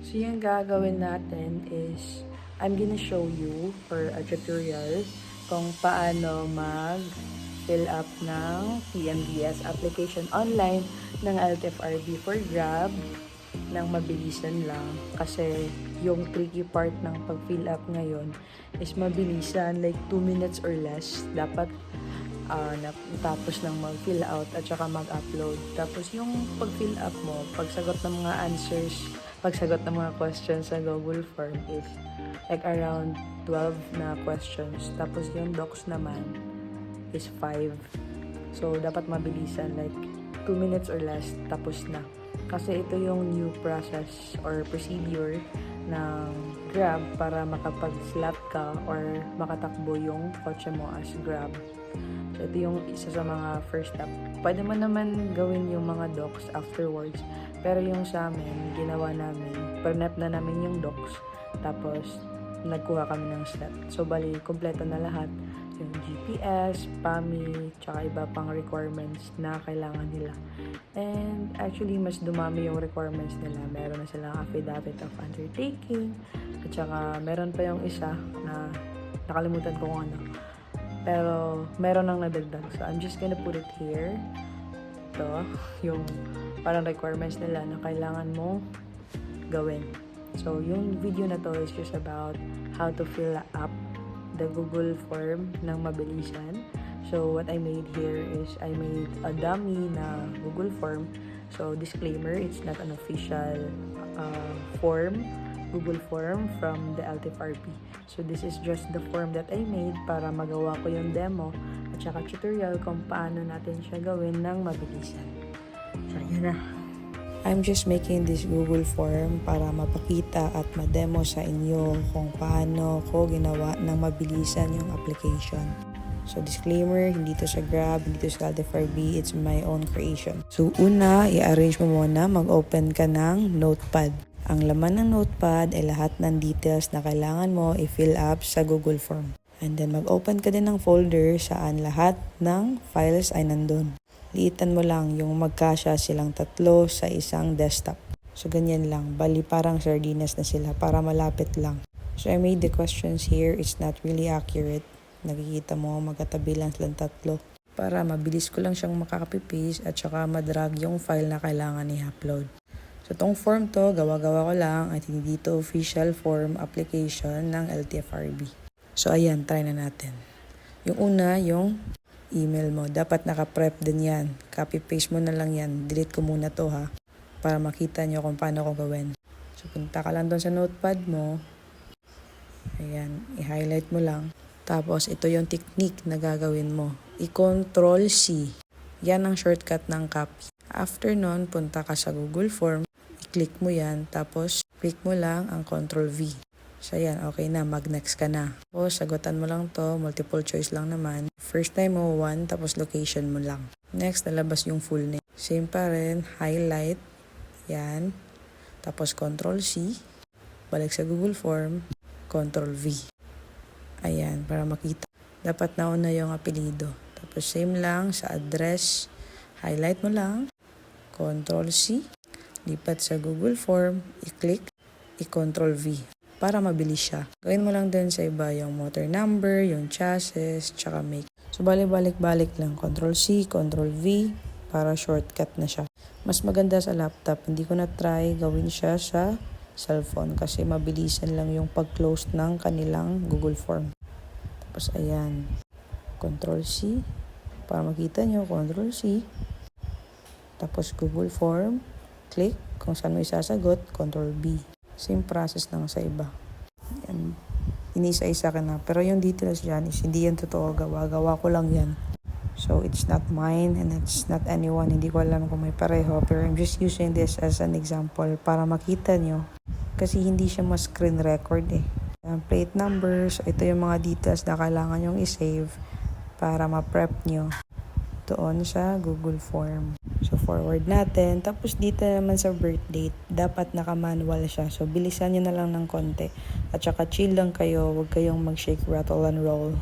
So yung gagawin natin is, I'm gonna show you for a tutorial kung paano mag-fill up ng PMDS application online ng LTFRB for Grab ng mabilisan lang. Kasi yung tricky part ng pag-fill up ngayon is mabilisan, like 2 minutes or less. Dapat tapos ng mag-fill out at saka mag-upload. Tapos yung pag-fill up mo, pagsagot ng mga answers, pagsagot ng mga questions sa Google Form is like around 12 na questions. Tapos yung docs naman is 5. So, dapat mabilisan, like 2 minutes or less, tapos na. Kasi ito yung new process or procedure ng Grab para makapag-slot ka or makatakbo yung kotse mo as Grab. So, ito yung isa sa mga first step. Pwede mo naman gawin yung mga docs afterwards. Pero yung sa amin, ginawa namin, prep na namin yung docs. Tapos, nagkuha kami ng slot. So, bali, kompleto na lahat. Yung GPS, PAMI, tsaka iba pang requirements na kailangan nila. And actually, mas dumami yung requirements nila. Meron na silang affidavit of undertaking. At saka, meron pa yung isa na nakalimutan ko kung ano. Pero, meron nang nadagdag. So, I'm just gonna put it here. Ito, yung parang requirements nila na kailangan mo gawin. So, yung video na to is just about how to fill up the Google form ng mabilisan. So, what I made here is I made a dummy na Google form. So, disclaimer, it's not an official Google form from the LTFRB. So, this is just the form that I made para magawa ko yung demo at saka tutorial kung paano natin siya gawin ng mabilisan. So, yun na. I'm just making this Google form para mapakita at ma-demo sa inyo kung paano ko ginawa ng mabilisan yung application. So, disclaimer, hindi to sa Grab, hindi to sa LTFRB, it's my own creation. So, una, i-arrange mo muna, mag-open ka ng Notepad. Ang laman ng Notepad ay lahat ng details na kailangan mo i-fill up sa Google Form. And then, mag-open ka din ng folder saan lahat ng files ay nandun. Liitan mo lang yung magkasya silang tatlo sa isang desktop. So, ganyan lang. Bali, parang sardinas na sila para malapit lang. So, I made the questions here. It's not really accurate. Nakikita mo, magkatabi lang silang tatlo. Para mabilis ko lang siyang makaka-paste at saka madrag yung file na kailangan i-upload. So, tong form to, gawa-gawa ko lang at hindi to official form application ng LTFRB. So, ayan, try na natin. Yung una, yung email mo. Dapat naka-prep din yan. Copy-paste mo na lang yan. Delete ko muna to ha. Para makita nyo kung paano ko gawin. So, punta ka lang doon sa notepad mo. Ayan, i-highlight mo lang. Tapos, ito yung technique na gagawin mo. I-Control C. Yan ang shortcut ng copy. After nun, punta ka sa Google Form. I-click mo yan. Tapos, click mo lang ang Control V. So, yan. Okay na. Mag-next ka na. Tapos, sagutan mo lang to. Multiple choice lang naman. First time mo, 1. Tapos, location mo lang. Next, lalabas yung full name. Same pa rin. Highlight. Yan. Tapos, Control C. Balik sa Google Form. Control V. Ayan, para makita. Dapat nauna yung apelido. Tapos same lang sa address. Highlight mo lang. Control C. Lipat sa Google Form. I-click. I-Control V. Para mabilis siya. Gawin mo lang din sa iba yung motor number, yung chassis, tsaka make. So, balik-balik lang. Control C, Control V. Para shortcut na siya. Mas maganda sa laptop. Hindi ko na-try gawin siya sa cellphone kasi mabilisan lang yung pag-close ng kanilang Google Form. Tapos ayan, Control C para makita nyo, Control C. Tapos Google Form, click kung saan mo isasagot, Control B. Same process lang sa iba. Ayan, inisa-isa ka na. Pero yung details dyan is hindi yan totoo gawa ko lang yan. So, it's not mine and it's not anyone. Hindi ko alam kung may pareho. Pero I'm just using this as an example para makita nyo. Kasi hindi siya screen record eh. Plate numbers. Ito yung mga details na kailangan nyong i-save para ma-prep nyo doon sa Google Form. So, forward natin. Tapos, dito naman sa birth date, dapat naka-manual siya. So, bilisan nyo na lang ng konti. At saka, chill lang kayo. Huwag kayong mag-shake, rattle, and roll.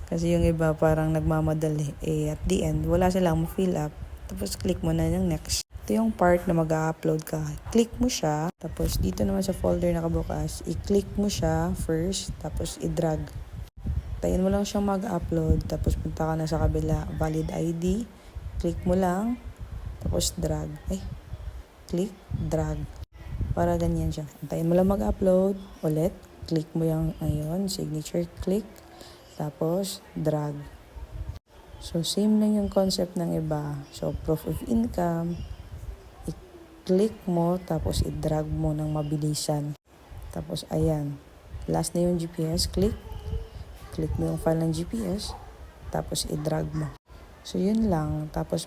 Kasi yung iba parang nagmamadali. At the end, wala silang ma-fill up. Tapos click mo na yung next. Ito yung part na mag-upload ka. Click mo siya. Tapos dito naman sa folder na nakabukas, i-click mo siya first. Tapos i-drag. Tayin mo lang siyang mag-upload. Tapos punta ka na sa kabila. Valid ID. Click mo lang. Tapos drag. Click, drag. Para ganyan siya. Tayin mo lang mag-upload. Ulit. Click mo yung ayun. Signature. Click. Tapos drag. So, same lang yung concept ng iba. So, proof of income, i-click mo, tapos i-drag mo ng mabilisan. Tapos, ayan. Last na yung GPS, click. Click mo yung file ng GPS, tapos i-drag mo. So, yun lang. Tapos,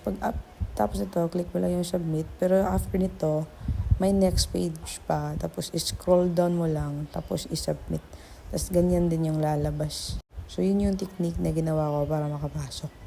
tapos ito, click mo lang yung submit. Pero after nito, may next page pa. Tapos, scroll down mo lang, tapos i-submit. Tapos, ganyan din yung lalabas. So, yun yung technique na ginawa ko para makapasok.